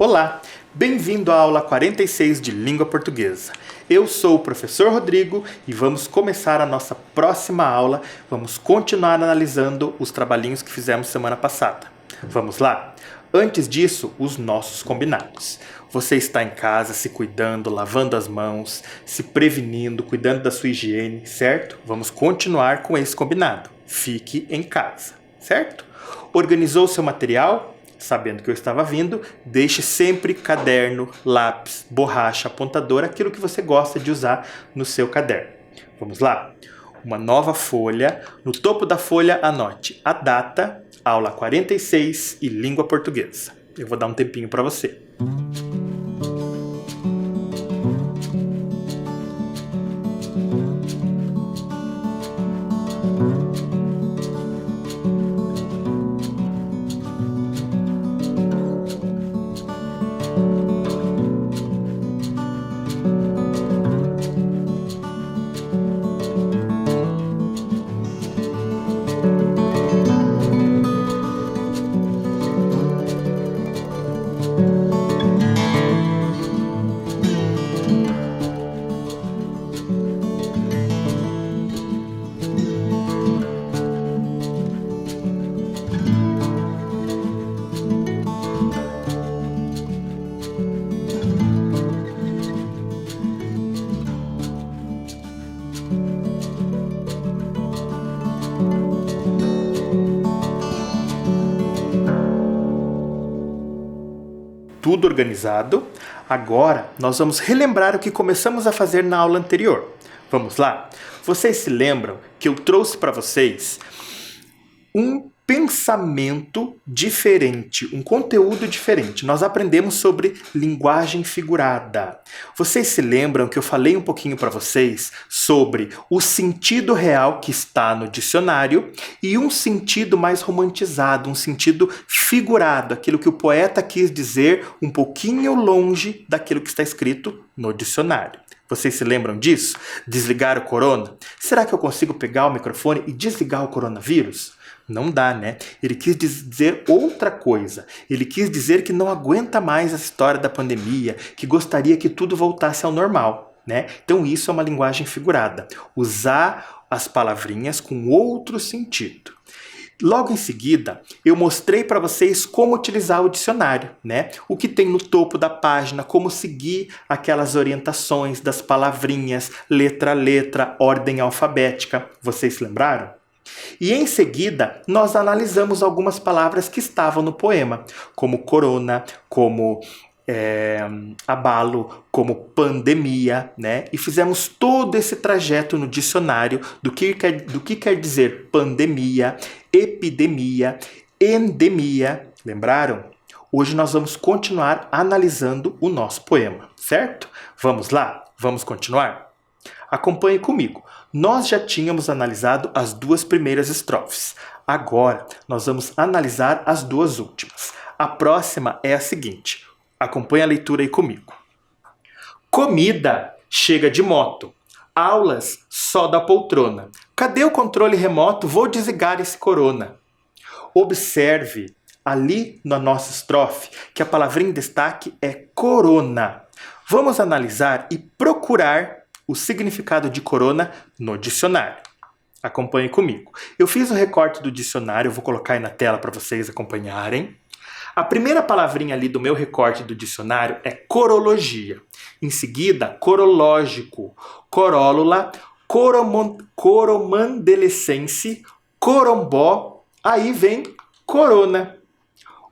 Olá, bem-vindo à aula 46 de Língua Portuguesa. Eu sou o professor Rodrigo e vamos começar a nossa próxima aula. Vamos continuar analisando os trabalhinhos que fizemos semana passada. Vamos lá? Antes disso, os nossos combinados. Você está em casa se cuidando, lavando as mãos, se prevenindo, cuidando da sua higiene, certo? Vamos continuar com esse combinado. Fique em casa, certo? Organizou o seu material? Sabendo que eu estava vindo, deixe sempre caderno, lápis, borracha, apontador, aquilo que você gosta de usar no seu caderno. Vamos lá? Uma nova folha. No topo da folha, anote a data, aula 46 e língua portuguesa. Eu vou dar um tempinho para você. Tudo organizado. Agora nós vamos relembrar o que começamos a fazer na aula anterior. Vamos lá? Vocês se lembram que eu trouxe para vocês um pensamento diferente, um conteúdo diferente. Nós aprendemos sobre linguagem figurada. Vocês se lembram que eu falei um pouquinho para vocês sobre o sentido real que está no dicionário e um sentido mais romantizado, um sentido figurado, aquilo que o poeta quis dizer um pouquinho longe daquilo que está escrito no dicionário. Vocês se lembram disso? Desligar o corona? Será que eu consigo pegar o microfone e desligar o coronavírus? Não dá, né? Ele quis dizer outra coisa. Ele quis dizer que não aguenta mais a história da pandemia, que gostaria que tudo voltasse ao normal, né? Então isso é uma linguagem figurada. Usar as palavrinhas com outro sentido. Logo em seguida, eu mostrei para vocês como utilizar o dicionário, né? O que tem no topo da página, como seguir aquelas orientações das palavrinhas, letra a letra, ordem alfabética. Vocês se lembraram? E em seguida, nós analisamos algumas palavras que estavam no poema, como corona, como abalo, como pandemia, né? E fizemos todo esse trajeto no dicionário do que quer dizer pandemia, epidemia, endemia. Lembraram? Hoje nós vamos continuar analisando o nosso poema, certo? Vamos lá? Vamos continuar? Acompanhe comigo. Nós já tínhamos analisado as duas primeiras estrofes. Agora, nós vamos analisar as duas últimas. A próxima é a seguinte. Acompanhe a leitura aí comigo. Comida chega de moto. Aulas só da poltrona. Cadê o controle remoto? Vou desligar esse corona. Observe ali na nossa estrofe que a palavrinha em destaque é corona. Vamos analisar e procurar o significado de corona no dicionário. Acompanhe comigo. Eu fiz o recorte do dicionário, eu vou colocar aí na tela para vocês acompanharem. A primeira palavrinha ali do meu recorte do dicionário é corologia. Em seguida, corológico, corólula, coromandelescense, corombó, aí vem corona.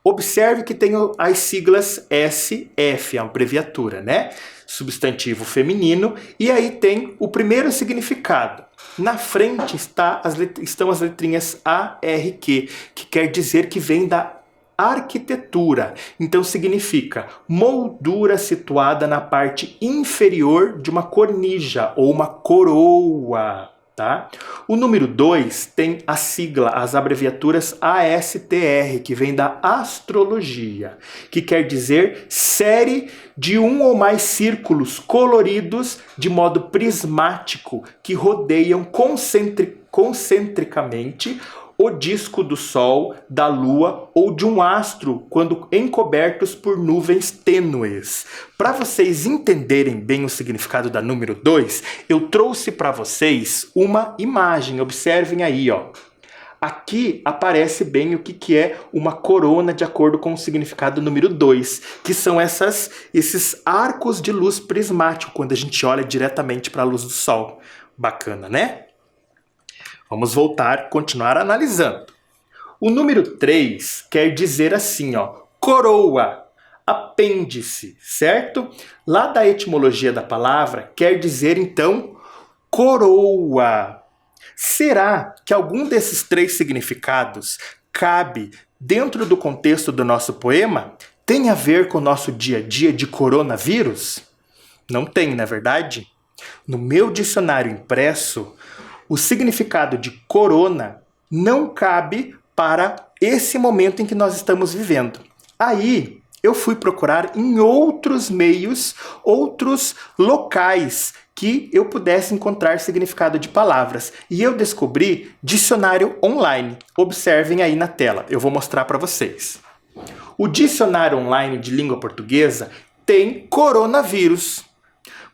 Observe que tem as siglas SF, a abreviatura, né? Substantivo feminino, e aí tem o primeiro significado. Na frente estão as letrinhas ARQ, que quer dizer que vem da arquitetura. Então significa moldura situada na parte inferior de uma cornija ou uma coroa. Tá? O número 2 tem a sigla, as abreviaturas ASTR, que vem da astrologia, que quer dizer série de um ou mais círculos coloridos de modo prismático que rodeiam concentricamente o disco do Sol, da Lua ou de um astro quando encobertos por nuvens tênues. Para vocês entenderem bem o significado da número 2, eu trouxe para vocês uma imagem. Observem aí, ó. Aqui aparece bem o que é uma corona de acordo com o significado número 2, que são esses arcos de luz prismático, quando a gente olha diretamente para a luz do Sol. Bacana, né? Vamos voltar, continuar analisando. O número 3 quer dizer assim, ó, coroa, apêndice, certo? Lá da etimologia da palavra, quer dizer então coroa. Será que algum desses 3 significados cabe dentro do contexto do nosso poema? Tem a ver com o nosso dia a dia de coronavírus? Não tem, não é verdade? No meu dicionário impresso, o significado de corona não cabe para esse momento em que nós estamos vivendo. Aí eu fui procurar em outros meios, outros locais que eu pudesse encontrar significado de palavras. E eu descobri dicionário online. Observem aí na tela, eu vou mostrar para vocês. O dicionário online de língua portuguesa tem coronavírus.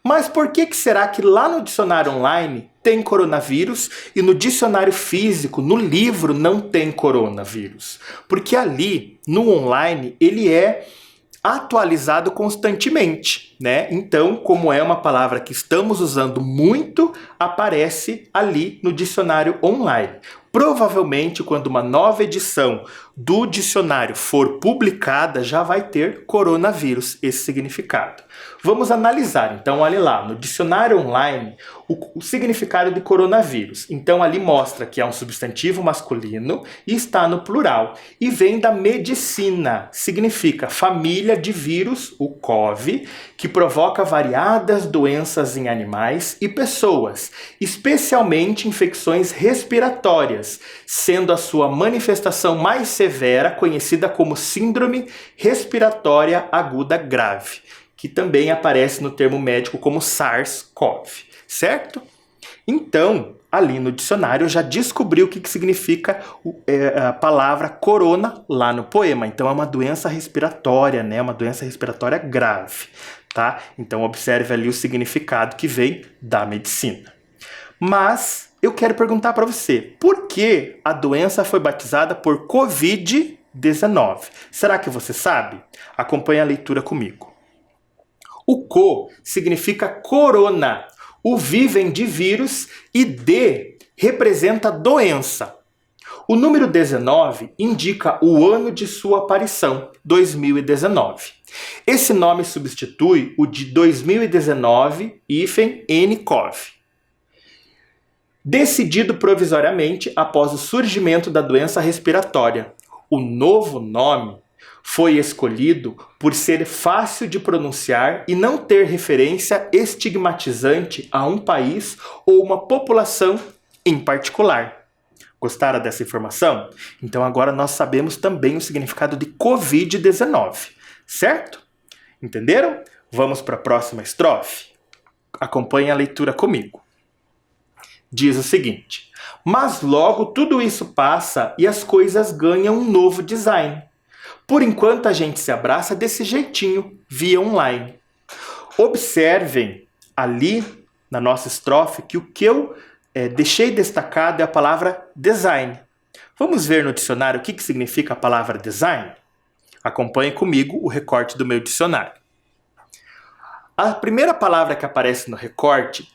Mas por que será que lá no dicionário online tem coronavírus e no dicionário físico, no livro, não tem coronavírus? Porque ali, no online, ele é atualizado constantemente, né? Então, como é uma palavra que estamos usando muito, aparece ali no dicionário online. Provavelmente, quando uma nova edição do dicionário for publicada, já vai ter coronavírus, esse significado. Vamos analisar, então, olha lá, no dicionário online, o significado de coronavírus. Então, ali mostra que é um substantivo masculino e está no plural. E vem da medicina, significa família de vírus, o CoV, que provoca variadas doenças em animais e pessoas, especialmente infecções respiratórias, sendo a sua manifestação mais severa conhecida como síndrome respiratória aguda grave, que também aparece no termo médico como SARS-CoV, certo? Então, ali no dicionário eu já descobri o que significa a palavra corona lá no poema. Então é uma doença respiratória, né? Uma doença respiratória grave, tá? Então observe ali o significado que vem da medicina. Mas eu quero perguntar para você, por que a doença foi batizada por Covid-19? Será que você sabe? Acompanhe a leitura comigo. O co significa corona, o vi vem de vírus e D representa doença. O número 19 indica o ano de sua aparição, 2019. Esse nome substitui o de 2019-nCoV. Decidido provisoriamente após o surgimento da doença respiratória. O novo nome foi escolhido por ser fácil de pronunciar e não ter referência estigmatizante a um país ou uma população em particular. Gostaram dessa informação? Então agora nós sabemos também o significado de Covid-19, certo? Entenderam? Vamos para a próxima estrofe? Acompanhe a leitura comigo. Diz o seguinte: mas logo tudo isso passa e as coisas ganham um novo design. Por enquanto a gente se abraça desse jeitinho, via online. Observem ali na nossa estrofe que o que eu deixei destacado é a palavra design. Vamos ver no dicionário o que significa a palavra design? Acompanhe comigo o recorte do meu dicionário. A primeira palavra que aparece no recorte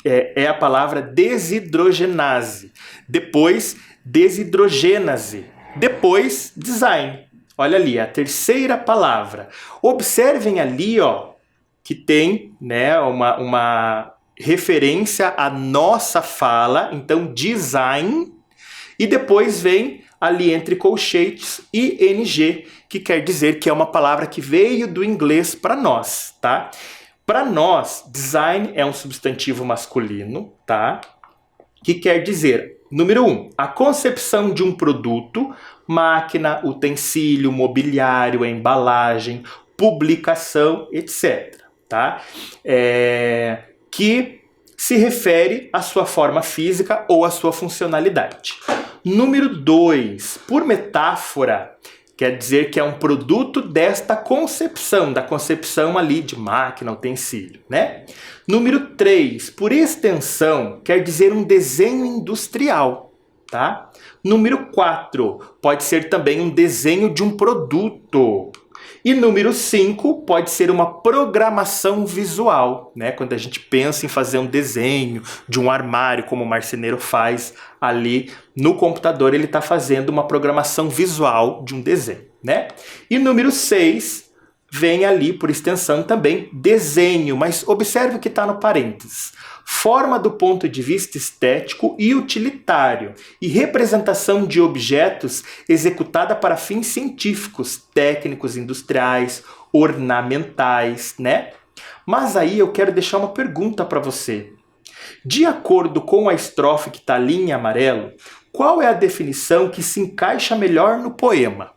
é a palavra desidrogenase, depois desidrogênase, depois design. Olha ali, a terceira palavra. Observem ali, ó, que tem, né, uma referência à nossa fala, então design, e depois vem ali entre colchetes ing, que quer dizer que é uma palavra que veio do inglês para nós, tá? Para nós, design é um substantivo masculino, tá? Que quer dizer, número 1, a concepção de um produto, máquina, utensílio, mobiliário, embalagem, publicação, etc. Tá? Que se refere à sua forma física ou à sua funcionalidade. Número 2, por metáfora, quer dizer que é um produto desta concepção, da concepção ali de máquina, utensílio, né? Número 3, por extensão, quer dizer um desenho industrial, tá? Número 4, pode ser também um desenho de um produto. E número 5 pode ser uma programação visual, né? Quando a gente pensa em fazer um desenho de um armário, como o marceneiro faz ali no computador, ele está fazendo uma programação visual de um desenho, né? E número 6 vem ali, por extensão também, desenho, mas observe o que está no parênteses. Forma do ponto de vista estético e utilitário, e representação de objetos executada para fins científicos, técnicos, industriais, ornamentais, né? Mas aí eu quero deixar uma pergunta para você. De acordo com a estrofe que está ali em amarelo, qual é a definição que se encaixa melhor no poema?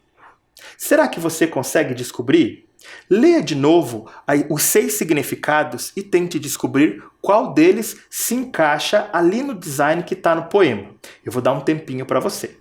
Será que você consegue descobrir? Leia de novo os 6 significados e tente descobrir qual deles se encaixa ali no design que está no poema. Eu vou dar um tempinho para você.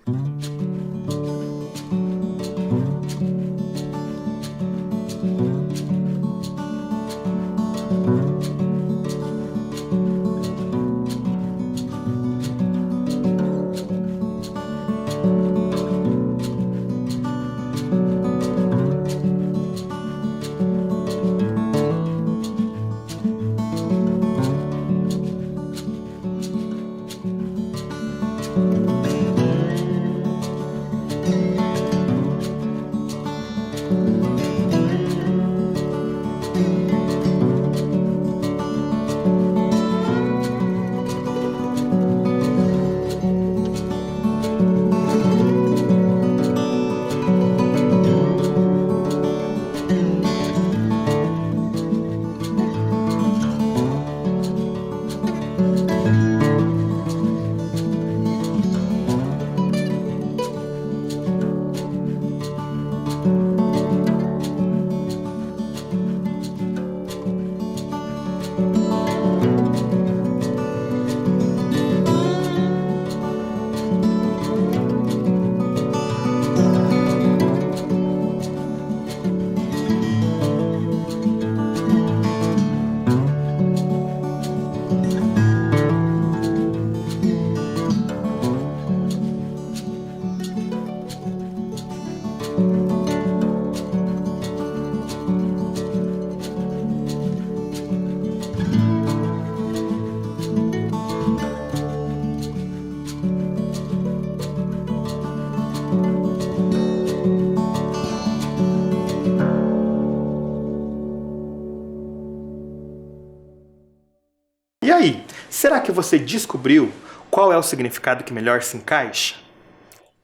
E aí, será que você descobriu qual é o significado que melhor se encaixa?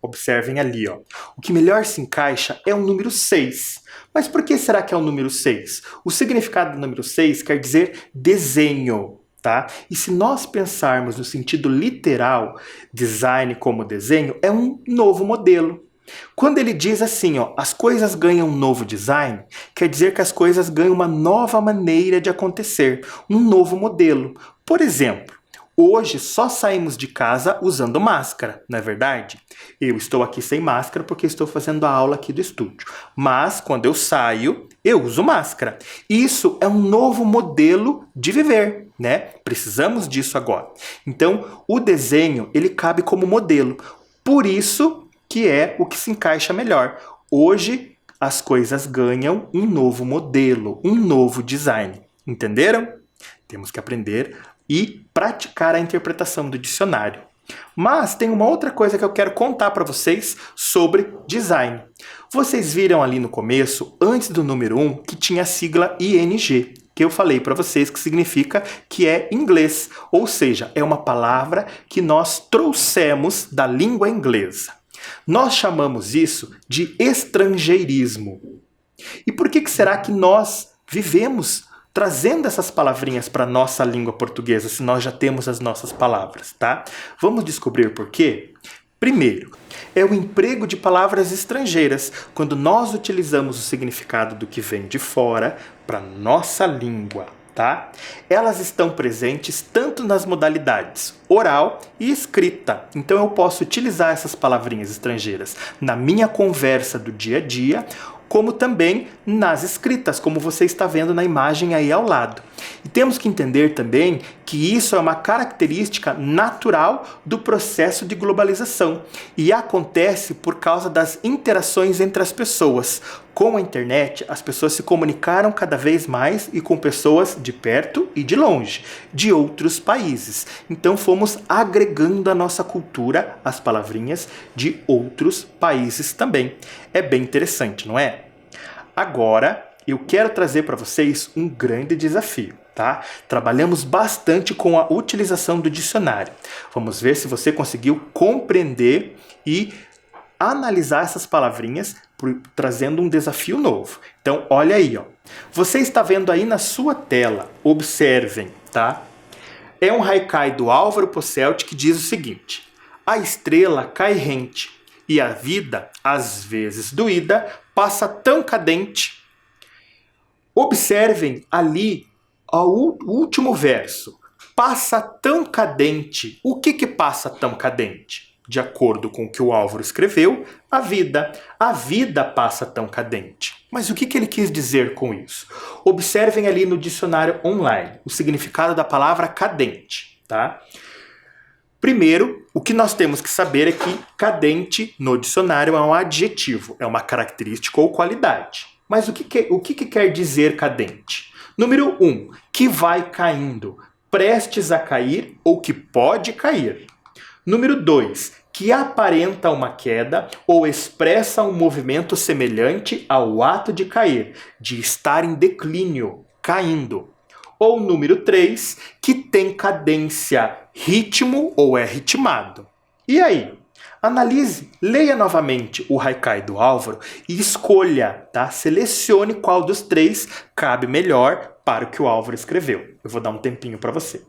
Observem ali, ó. O que melhor se encaixa é o número 6. Mas por que será que é o número 6? O significado do número 6 quer dizer desenho, tá? E se nós pensarmos no sentido literal, design como desenho é um novo modelo. Quando ele diz assim, ó, as coisas ganham um novo design, quer dizer que as coisas ganham uma nova maneira de acontecer, um novo modelo. Por exemplo, hoje só saímos de casa usando máscara, não é verdade? Eu estou aqui sem máscara porque estou fazendo a aula aqui do estúdio. Mas quando eu saio, eu uso máscara. Isso é um novo modelo de viver, né? Precisamos disso agora. Então, o desenho, ele cabe como modelo. Por isso que é o que se encaixa melhor. Hoje, as coisas ganham um novo modelo, um novo design. Entenderam? Temos que aprender e praticar a interpretação do dicionário. Mas tem uma outra coisa que eu quero contar para vocês sobre design. Vocês viram ali no começo, antes do número 1, que tinha a sigla ING, que eu falei para vocês que significa que é inglês, ou seja, é uma palavra que nós trouxemos da língua inglesa. Nós chamamos isso de estrangeirismo. E por que será que nós vivemos trazendo essas palavrinhas para a nossa língua portuguesa, se nós já temos as nossas palavras, tá? Vamos descobrir por quê? Primeiro, é o emprego de palavras estrangeiras, quando nós utilizamos o significado do que vem de fora para nossa língua. tá? Elas estão presentes tanto nas modalidades oral e escrita. Então eu posso utilizar essas palavrinhas estrangeiras na minha conversa do dia a dia, como também nas escritas, como você está vendo na imagem aí ao lado. E temos que entender também que isso é uma característica natural do processo de globalização e acontece por causa das interações entre as pessoas. Com a internet, as pessoas se comunicaram cada vez mais e com pessoas de perto e de longe, de outros países. Então fomos agregando à nossa cultura as palavrinhas de outros países também. É bem interessante, não é? Agora, eu quero trazer para vocês um grande desafio, tá? Trabalhamos bastante com a utilização do dicionário. Vamos ver se você conseguiu compreender e analisar essas palavrinhas, trazendo um desafio novo. Então, olha aí, ó. Você está vendo aí na sua tela, observem, tá? É um haikai do Álvaro Posselt que diz o seguinte: a estrela cai rente e a vida, às vezes doída, passa tão cadente. Observem ali o último verso. Passa tão cadente. O que passa tão cadente? De acordo com o que o Álvaro escreveu, a vida. A vida passa tão cadente. Mas o que ele quis dizer com isso? Observem ali no dicionário online o significado da palavra cadente, tá? Primeiro, o que nós temos que saber é que cadente no dicionário é um adjetivo, é uma característica ou qualidade. Mas o que quer dizer cadente? Número 1, que vai caindo, prestes a cair ou que pode cair. Número 2, que aparenta uma queda ou expressa um movimento semelhante ao ato de cair, de estar em declínio, caindo. Ou número 3, que tem cadência, ritmo ou é ritmado. E aí? Analise, leia novamente o haikai do Álvaro e escolha, tá? Selecione qual dos três cabe melhor para o que o Álvaro escreveu. Eu vou dar um tempinho para você.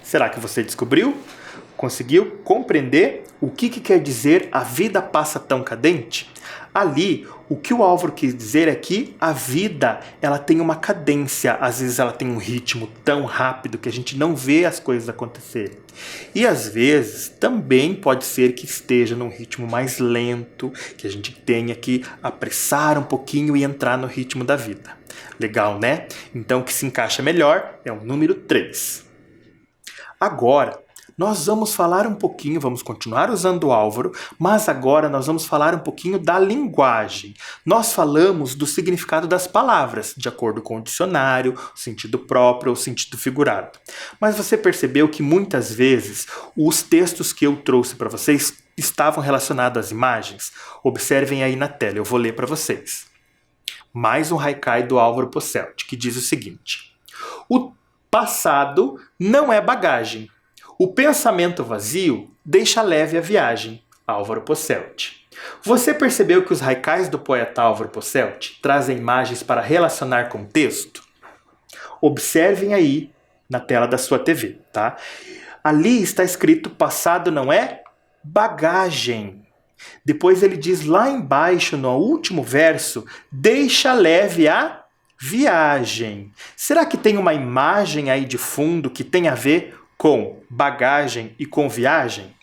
Será que você descobriu? Conseguiu compreender o que quer dizer a vida passa tão cadente? Ali, o que o Álvaro quis dizer é que a vida ela tem uma cadência, às vezes ela tem um ritmo tão rápido que a gente não vê as coisas acontecerem. E às vezes também pode ser que esteja num ritmo mais lento, que a gente tenha que apressar um pouquinho e entrar no ritmo da vida. Legal, né? Então o que se encaixa melhor é o número 3. Agora, nós vamos falar um pouquinho, vamos continuar usando o Álvaro, mas agora nós vamos falar um pouquinho da linguagem. Nós falamos do significado das palavras, de acordo com o dicionário, o sentido próprio ou sentido figurado. Mas você percebeu que muitas vezes os textos que eu trouxe para vocês estavam relacionados às imagens? Observem aí na tela, eu vou ler para vocês. Mais um haikai do Álvaro Posselt, que diz o seguinte: o passado não é bagagem. O pensamento vazio deixa leve a viagem. Álvaro Posselt. Você percebeu que os haikais do poeta Álvaro Posselt trazem imagens para relacionar com o texto? Observem aí na tela da sua TV, tá? Ali está escrito: passado não é bagagem. Depois ele diz lá embaixo, no último verso, deixa leve a viagem. Será que tem uma imagem aí de fundo que tem a ver com bagagem e com viagem?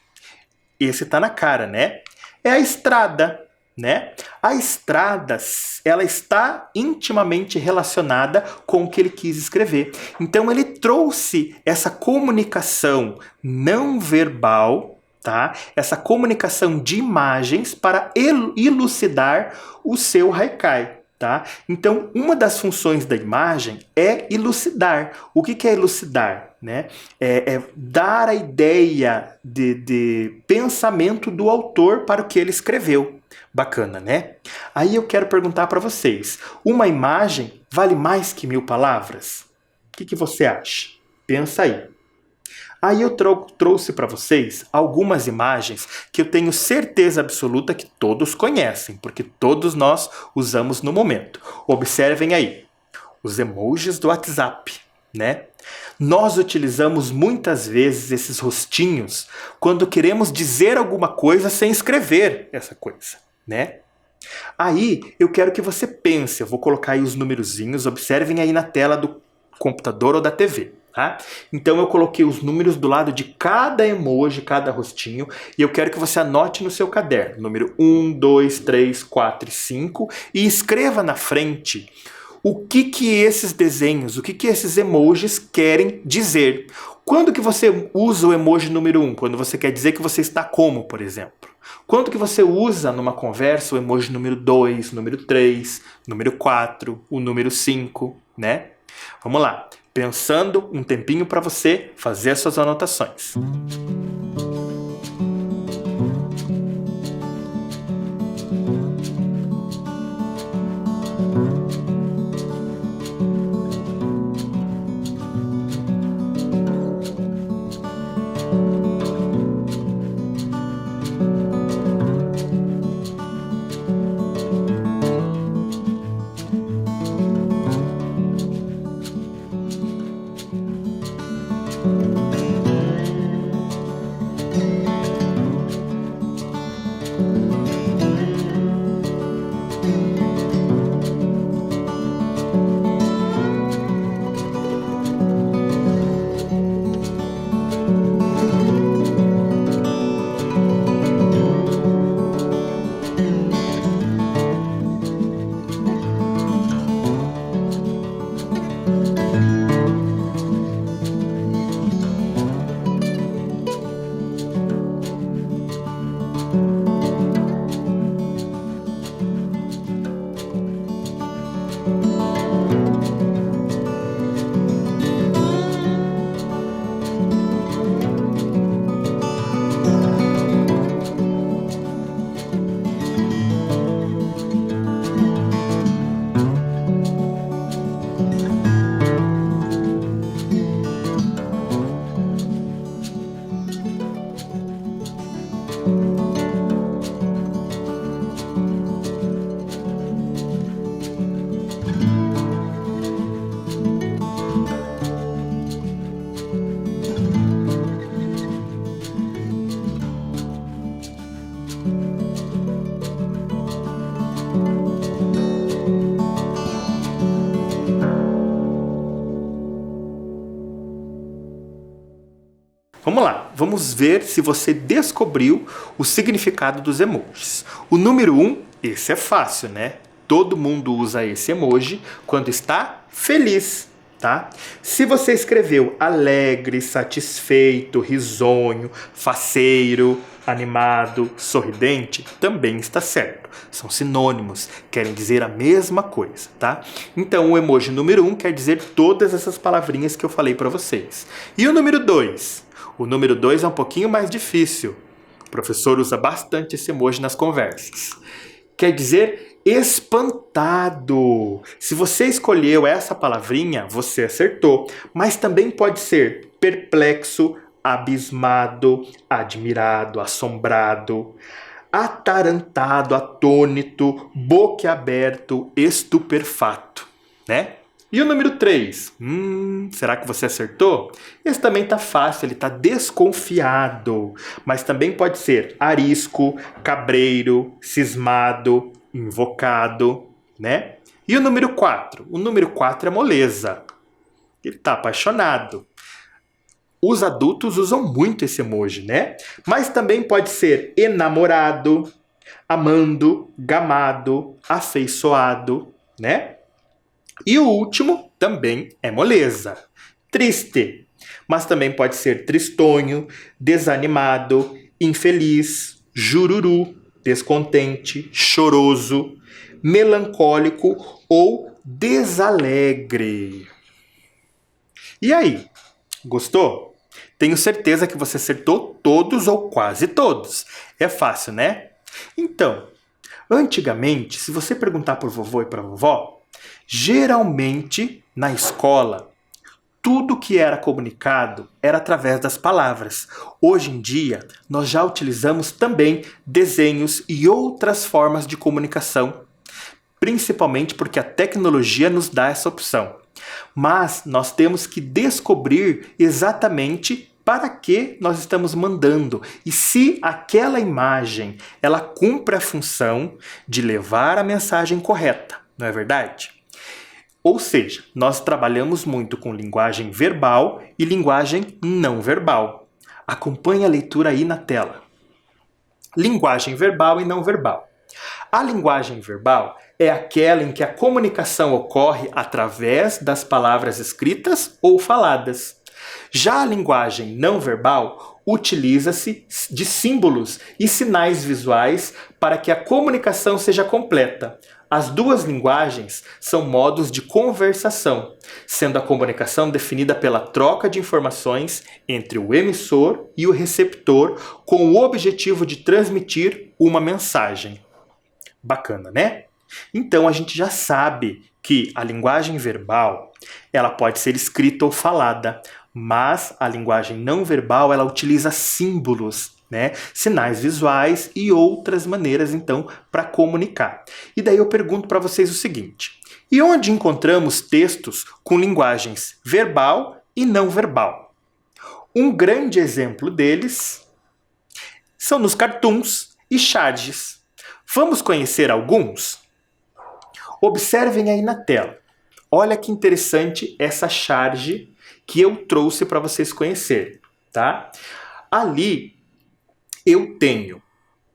Esse tá na cara, né? É a estrada, né? A estrada, ela está intimamente relacionada com o que ele quis escrever. Então ele trouxe essa comunicação não verbal, tá? Essa comunicação de imagens para elucidar o seu haikai. Tá? Então, uma das funções da imagem é elucidar. O que é elucidar? Né? É dar a ideia de pensamento do autor para o que ele escreveu. Bacana, né? Aí eu quero perguntar para vocês: uma imagem vale mais que 1000 palavras? O que você acha? Pensa aí. Aí eu trouxe para vocês algumas imagens que eu tenho certeza absoluta que todos conhecem, porque todos nós usamos no momento. Observem aí, os emojis do WhatsApp, né? Nós utilizamos muitas vezes esses rostinhos quando queremos dizer alguma coisa sem escrever essa coisa, né? Aí eu quero que você pense, eu vou colocar aí os numerozinhos, observem aí na tela do computador ou da TV. Tá? Então eu coloquei os números do lado de cada emoji, cada rostinho, e eu quero que você anote no seu caderno, número 1, 2, 3, 4 e 5, e escreva na frente o que esses desenhos, o que esses emojis querem dizer. Quando que você usa o emoji número 1? Quando você quer dizer que você está como, por exemplo. Quando que você usa numa conversa o emoji número 2, número 3, número 4, o número 5, né? Vamos lá. Pensando um tempinho para você fazer as suas anotações. Vamos lá, vamos ver se você descobriu o significado dos emojis. O número 1, esse é fácil, né? Todo mundo usa esse emoji quando está feliz. tá? Se você escreveu alegre, satisfeito, risonho, faceiro, animado, sorridente, também está certo. São sinônimos, querem dizer a mesma coisa, tá? Então o emoji número 1 quer dizer todas essas palavrinhas que eu falei para vocês. E o número 2? O número 2 é um pouquinho mais difícil. O professor usa bastante esse emoji nas conversas. Quer dizer espantado. Se você escolheu essa palavrinha, você acertou. Mas também pode ser perplexo, abismado, admirado, assombrado, atarantado, atônito, boquiaberto, estupefato, né? E o número 3? Será que você acertou? Esse também tá fácil, ele tá desconfiado. Mas também pode ser arisco, cabreiro, cismado, invocado, né? E o número 4? O número 4 é moleza. Ele tá apaixonado. Os adultos usam muito esse emoji, né? Mas também pode ser enamorado, amando, gamado, afeiçoado, né? E o último também é moleza, triste. Mas também pode ser tristonho, desanimado, infeliz, jururu, descontente, choroso, melancólico ou desalegre. E aí, gostou? Tenho certeza que você acertou todos ou quase todos. É fácil, né? Então, antigamente, se você perguntar para o vovô e para a vovó, geralmente, na escola, tudo que era comunicado era através das palavras. Hoje em dia, nós já utilizamos também desenhos e outras formas de comunicação, principalmente porque a tecnologia nos dá essa opção. Mas nós temos que descobrir exatamente para que nós estamos mandando e se aquela imagem ela cumpre a função de levar a mensagem correta, não é verdade? Ou seja, nós trabalhamos muito com linguagem verbal e linguagem não verbal. Acompanhe a leitura aí na tela. Linguagem verbal e não verbal. A linguagem verbal é aquela em que a comunicação ocorre através das palavras escritas ou faladas. Já a linguagem não verbal utiliza-se de símbolos e sinais visuais para que a comunicação seja completa. As duas linguagens são modos de conversação, sendo a comunicação definida pela troca de informações entre o emissor e o receptor com o objetivo de transmitir uma mensagem. Bacana, né? Então a gente já sabe que a linguagem verbal ela pode ser escrita ou falada, mas a linguagem não verbal ela utiliza símbolos, né? Sinais visuais e outras maneiras, então, para comunicar. E daí eu pergunto para vocês o seguinte: e onde encontramos textos com linguagens verbal e não verbal? Um grande exemplo deles são nos cartoons e charges. Vamos conhecer alguns? Observem aí na tela. Olha que interessante essa charge que eu trouxe para vocês conhecerem, tá? Ali eu tenho,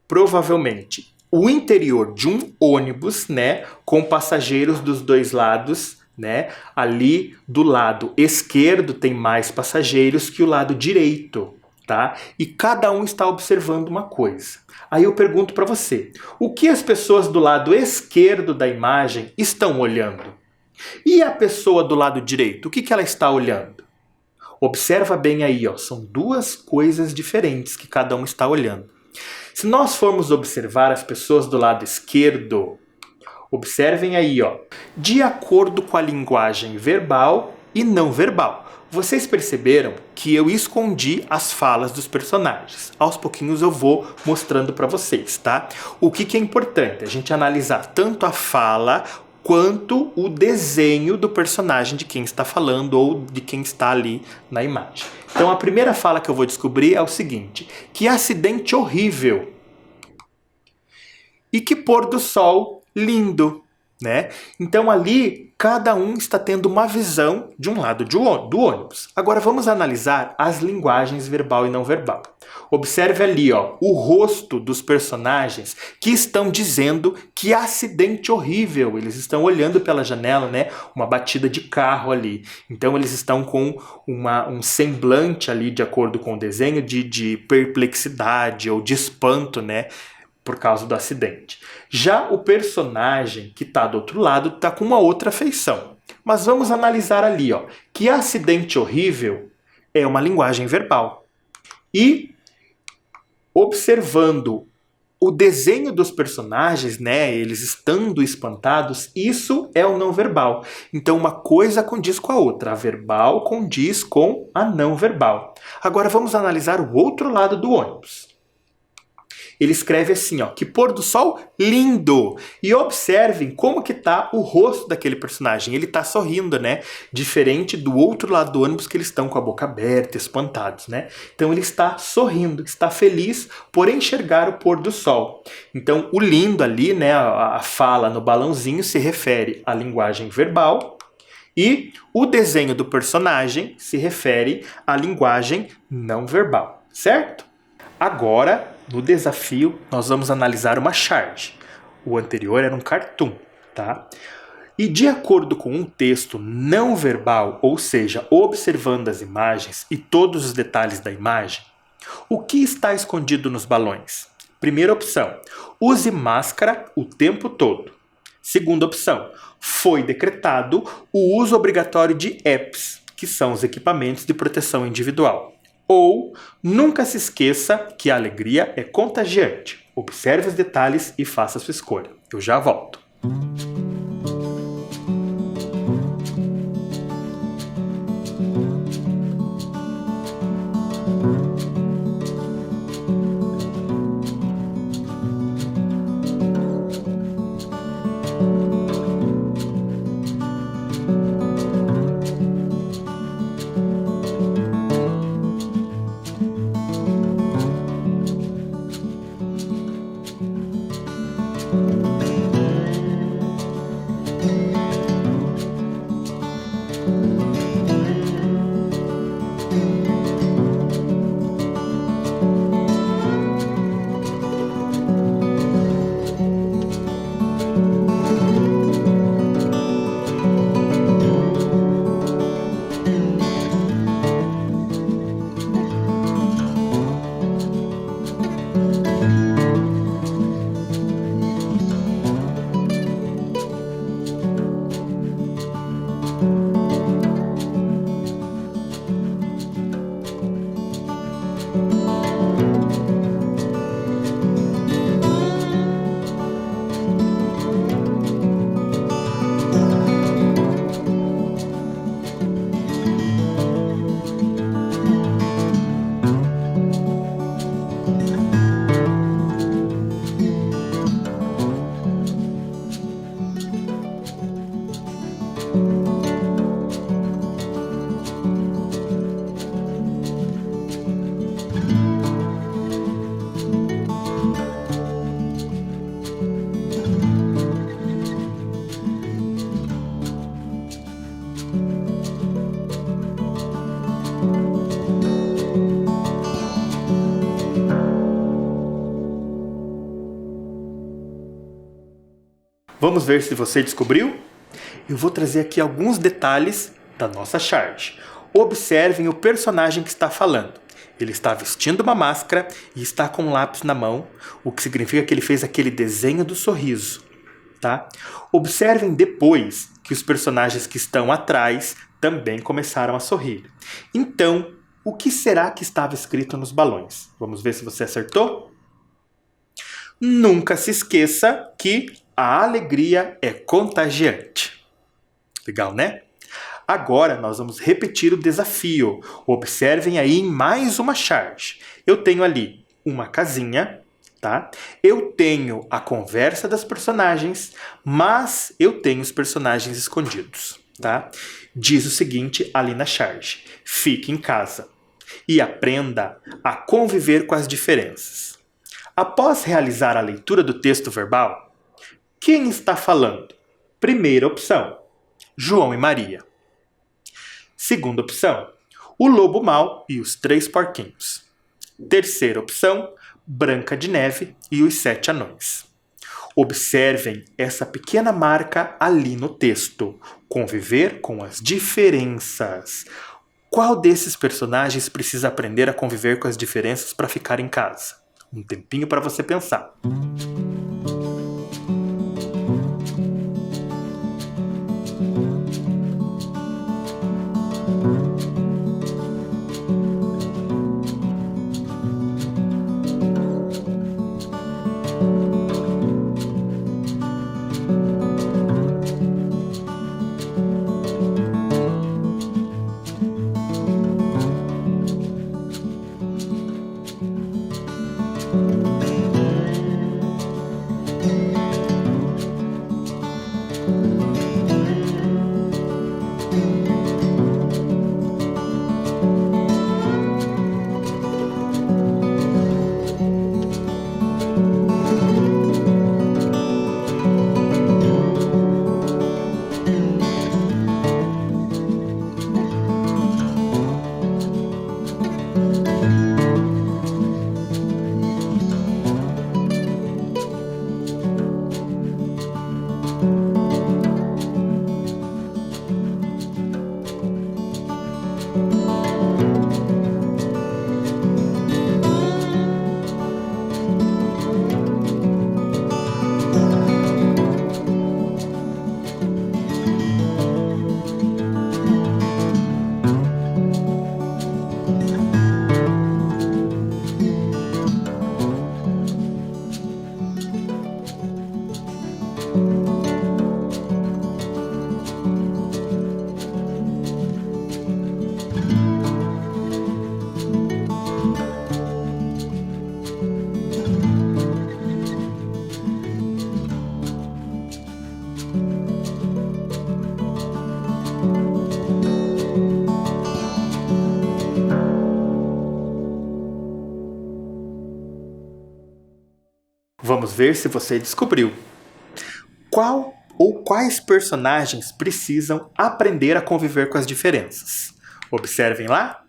provavelmente, o interior de um ônibus, né, com passageiros dos dois lados, né? Ali do lado esquerdo tem mais passageiros que o lado direito, tá? E cada um está observando uma coisa. Aí eu pergunto para você, o que as pessoas do lado esquerdo da imagem estão olhando? E a pessoa do lado direito, o que ela está olhando? Observa bem aí, ó, são duas coisas diferentes que cada um está olhando. Se nós formos observar as pessoas do lado esquerdo, observem aí, ó, de acordo com a linguagem verbal e não verbal. Vocês perceberam que eu escondi as falas dos personagens. Aos pouquinhos eu vou mostrando para vocês, tá? O que é importante? A gente analisar tanto a fala quanto o desenho do personagem de quem está falando ou de quem está ali na imagem. Então a primeira fala que eu vou descobrir é o seguinte: que acidente horrível! E que pôr do sol lindo, né? Então ali cada um está tendo uma visão de um lado do ônibus. Agora vamos analisar as linguagens verbal e não verbal. Observe ali, ó, o rosto dos personagens que estão dizendo que acidente horrível. Eles estão olhando pela janela, né? Uma batida de carro ali. Então eles estão com um semblante ali, de acordo com o desenho, de perplexidade ou de espanto, né? Por causa do acidente. Já o personagem que está do outro lado está com uma outra feição. Mas vamos analisar ali, ó, que acidente horrível é uma linguagem verbal. E observando o desenho dos personagens, né, eles estando espantados, isso é o não verbal. Então uma coisa condiz com a outra. A verbal condiz com a não verbal. Agora vamos analisar o outro lado do ônibus. Ele escreve assim, ó, que pôr do sol lindo. E observem como que tá o rosto daquele personagem. Ele tá sorrindo, né? Diferente do outro lado do ônibus que eles estão com a boca aberta, espantados, né? Então ele está sorrindo, está feliz por enxergar o pôr do sol. Então o lindo ali, né, a fala no balãozinho se refere à linguagem verbal e o desenho do personagem se refere à linguagem não verbal, certo? Agora, no desafio, nós vamos analisar uma charge. O anterior era um cartoon, tá? E de acordo com um texto não verbal, ou seja, observando as imagens e todos os detalhes da imagem, o que está escondido nos balões? Primeira opção, use máscara o tempo todo. Segunda opção, foi decretado o uso obrigatório de EPIs, que são os equipamentos de proteção individual. Ou, nunca se esqueça que a alegria é contagiante. Observe os detalhes e faça a sua escolha. Eu já volto. Vamos ver se você descobriu? Eu vou trazer aqui alguns detalhes da nossa charge. Observem o personagem que está falando. Ele está vestindo uma máscara e está com um lápis na mão, o que significa que ele fez aquele desenho do sorriso, tá? Observem depois que os personagens que estão atrás também começaram a sorrir. Então, o que será que estava escrito nos balões? Vamos ver se você acertou? Nunca se esqueça que a alegria é contagiante. Legal, né? Agora nós vamos repetir o desafio. Observem aí em mais uma charge. Eu tenho ali uma casinha, tá? Eu tenho a conversa das personagens, mas eu tenho os personagens escondidos, tá? Diz o seguinte ali na charge: fique em casa e aprenda a conviver com as diferenças. Após realizar a leitura do texto verbal, quem está falando? Primeira opção, João e Maria. Segunda opção, O Lobo Mau e os Três Porquinhos. Terceira opção, Branca de Neve e os Sete Anões. Observem essa pequena marca ali no texto. Conviver com as diferenças. Qual desses personagens precisa aprender a conviver com as diferenças para ficar em casa? Um tempinho para você pensar. Vamos ver se você descobriu. Qual ou quais personagens precisam aprender a conviver com as diferenças? Observem lá.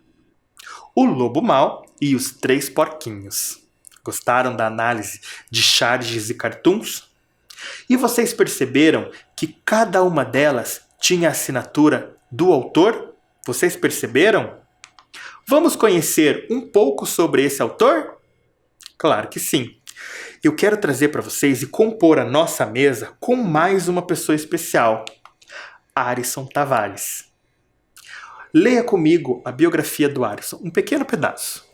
O Lobo Mau e os Três Porquinhos. Gostaram da análise de charges e cartoons? E vocês perceberam que cada uma delas tinha a assinatura do autor? Vocês perceberam? Vamos conhecer um pouco sobre esse autor? Claro que sim. Eu quero trazer para vocês e compor a nossa mesa com mais uma pessoa especial, Arisson Tavares. Leia comigo a biografia do Arisson, um pequeno pedaço.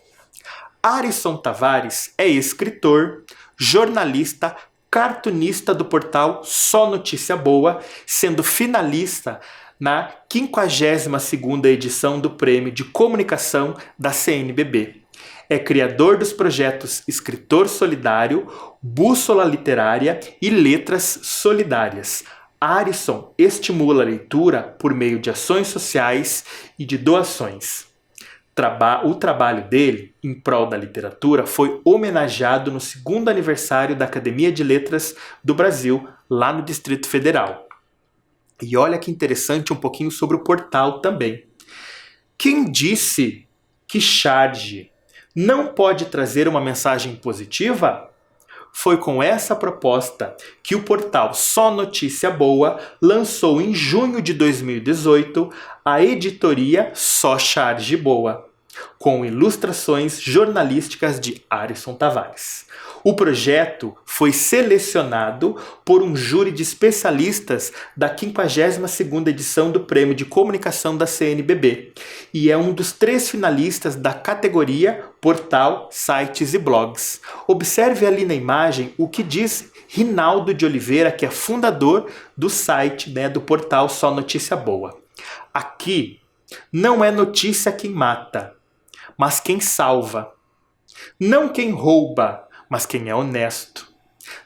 Arisson Tavares é escritor, jornalista, cartunista do portal Só Notícia Boa, sendo finalista na 52ª edição do Prêmio de Comunicação da CNBB. É criador dos projetos Escritor Solidário, Bússola Literária e Letras Solidárias. Arisson estimula a leitura por meio de ações sociais e de doações. O trabalho dele, em prol da literatura, foi homenageado no 2º aniversário da Academia de Letras do Brasil, lá no Distrito Federal. E olha que interessante um pouquinho sobre o portal também. Quem disse que charge não pode trazer uma mensagem positiva? Foi com essa proposta que o portal Só Notícia Boa lançou em junho de 2018 a editoria Só Charge Boa, com ilustrações jornalísticas de Arisson Tavares. O projeto foi selecionado por um júri de especialistas da 52ª edição do Prêmio de Comunicação da CNBB e é um dos 3 finalistas da categoria Portal, Sites e Blogs. Observe ali na imagem o que diz Rinaldo de Oliveira, que é fundador do site, do portal Só Notícia Boa. Aqui não é notícia quem mata, mas quem salva. Não quem rouba, mas quem é honesto.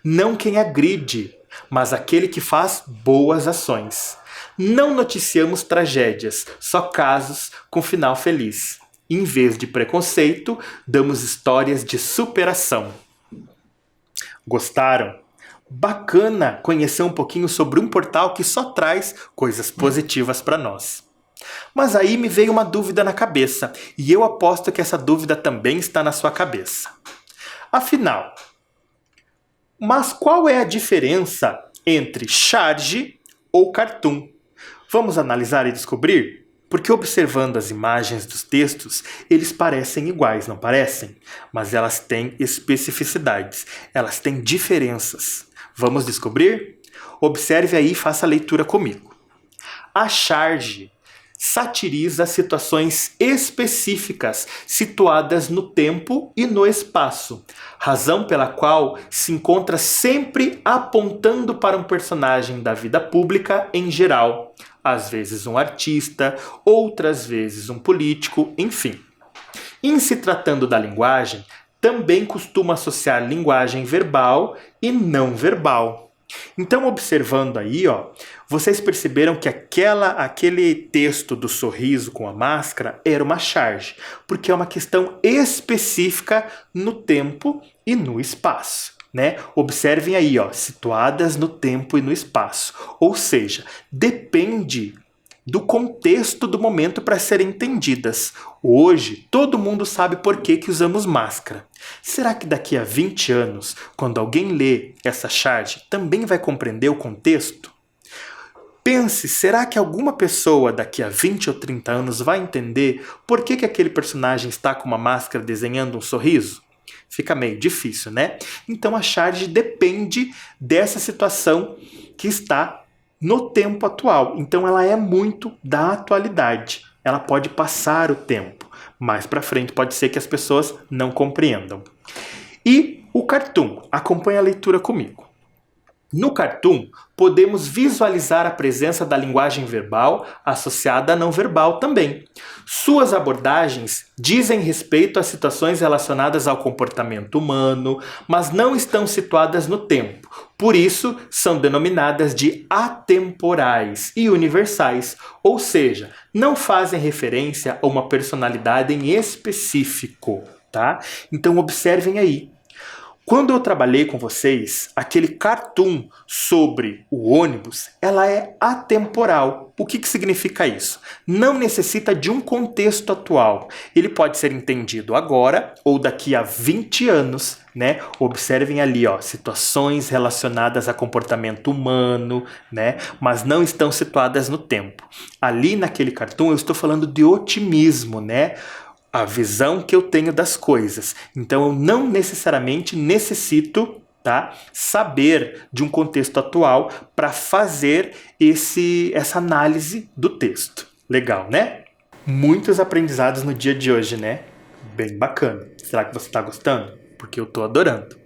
Não quem agride, mas aquele que faz boas ações. Não noticiamos tragédias, só casos com final feliz. Em vez de preconceito, damos histórias de superação. Gostaram? Bacana conhecer um pouquinho sobre um portal que só traz coisas positivas para nós. Mas aí me veio uma dúvida na cabeça, e eu aposto que essa dúvida também está na sua cabeça. Afinal, mas qual é a diferença entre charge ou cartoon? Vamos analisar e descobrir? Porque observando as imagens dos textos, eles parecem iguais, não parecem? Mas elas têm especificidades, elas têm diferenças. Vamos descobrir? Observe aí e faça a leitura comigo. A charge satiriza situações específicas situadas no tempo e no espaço, razão pela qual se encontra sempre apontando para um personagem da vida pública em geral, às vezes um artista, outras vezes um político, enfim. Em se tratando da linguagem, também costuma associar linguagem verbal e não verbal. Então, observando aí, vocês perceberam que aquele texto do sorriso com a máscara era uma charge, porque é uma questão específica no tempo e no espaço, né? Observem aí, situadas no tempo e no espaço. Ou seja, depende do contexto do momento para serem entendidas. Hoje, todo mundo sabe por que usamos máscara. Será que daqui a 20 anos, quando alguém lê essa charge, também vai compreender o contexto? Pense, será que alguma pessoa daqui a 20 ou 30 anos vai entender por que aquele personagem está com uma máscara desenhando um sorriso? Fica meio difícil, né? Então a charge depende dessa situação que está no tempo atual. Então ela é muito da atualidade. Ela pode passar o tempo. Mais para frente pode ser que as pessoas não compreendam. E o cartoon, acompanhe a leitura comigo. No cartoon, podemos visualizar a presença da linguagem verbal associada à não verbal também. Suas abordagens dizem respeito a situações relacionadas ao comportamento humano, mas não estão situadas no tempo. Por isso, são denominadas de atemporais e universais, ou seja, não fazem referência a uma personalidade em específico, tá? Então observem aí. Quando eu trabalhei com vocês, aquele cartoon sobre o ônibus, ela é atemporal. O que significa isso? Não necessita de um contexto atual. Ele pode ser entendido agora ou daqui a 20 anos, né? Observem ali, situações relacionadas a comportamento humano, né? Mas não estão situadas no tempo. Ali naquele cartoon eu estou falando de otimismo, né? A visão que eu tenho das coisas. Então eu não necessariamente necessito, saber de um contexto atual para fazer essa análise do texto. Legal, né? Muitos aprendizados no dia de hoje, né? Bem bacana. Será que você está gostando? Porque eu estou adorando.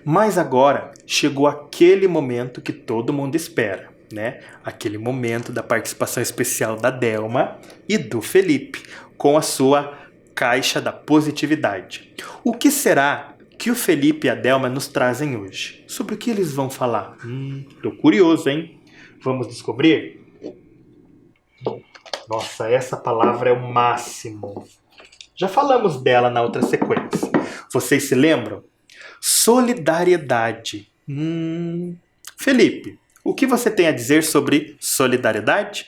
Mas agora chegou aquele momento que todo mundo espera, né? Aquele momento da participação especial da Delma e do Felipe com a sua Caixa da Positividade. O que será que o Felipe e a Delma nos trazem hoje? Sobre o que eles vão falar? Tô curioso, hein? Vamos descobrir? Nossa, essa palavra é o máximo. Já falamos dela na outra sequência. Vocês se lembram? Solidariedade. Felipe, o que você tem a dizer sobre solidariedade?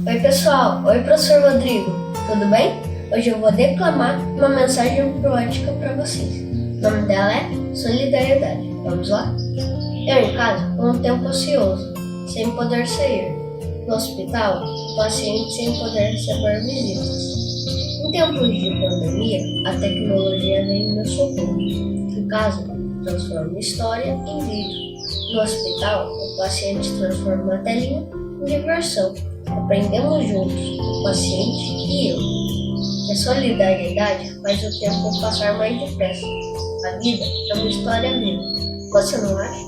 Oi, pessoal. Oi, professor Rodrigo. Tudo bem? Hoje eu vou declamar uma mensagem poética para vocês. O nome dela é Solidariedade. Vamos lá? Eu, em casa, com um tempo ocioso, sem poder sair. No hospital, o paciente sem poder receber visitas. Em tempos de pandemia, a tecnologia vem no socorro. Em casa, transforma história em vídeo. No hospital, o paciente transforma a telinha em diversão. Aprendemos juntos, o paciente e eu. A solidariedade faz o tempo passar mais depressa. A vida é uma história viva. Você não acha?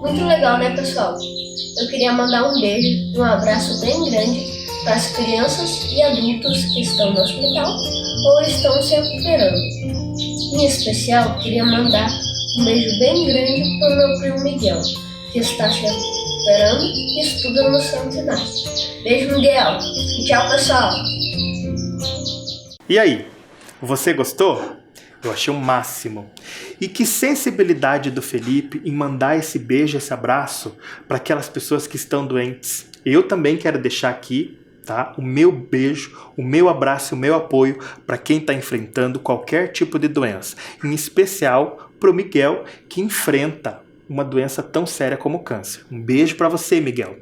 Muito legal, né, pessoal? Eu queria mandar um beijo e um abraço bem grande para as crianças e adultos que estão no hospital ou estão se recuperando. Em especial, queria mandar um beijo bem grande para o meu primo Miguel, que está se recuperando e estuda no Santo Inácio. Beijo, Miguel. E tchau, pessoal. E aí, você gostou? Eu achei o máximo. E que sensibilidade do Felipe em mandar esse beijo, esse abraço para aquelas pessoas que estão doentes. Eu também quero deixar aqui, tá, o meu beijo, o meu abraço, o meu apoio para quem está enfrentando qualquer tipo de doença. Em especial para o Miguel, que enfrenta uma doença tão séria como o câncer. Um beijo para você, Miguel.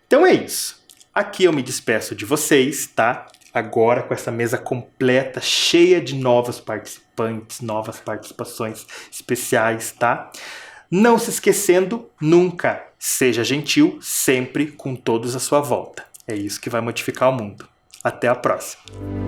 Então é isso. Aqui eu me despeço de vocês, tá? Agora com essa mesa completa, cheia de novos participantes, novas participações especiais, tá? Não se esquecendo, nunca seja gentil, sempre com todos à sua volta. É isso que vai modificar o mundo. Até a próxima!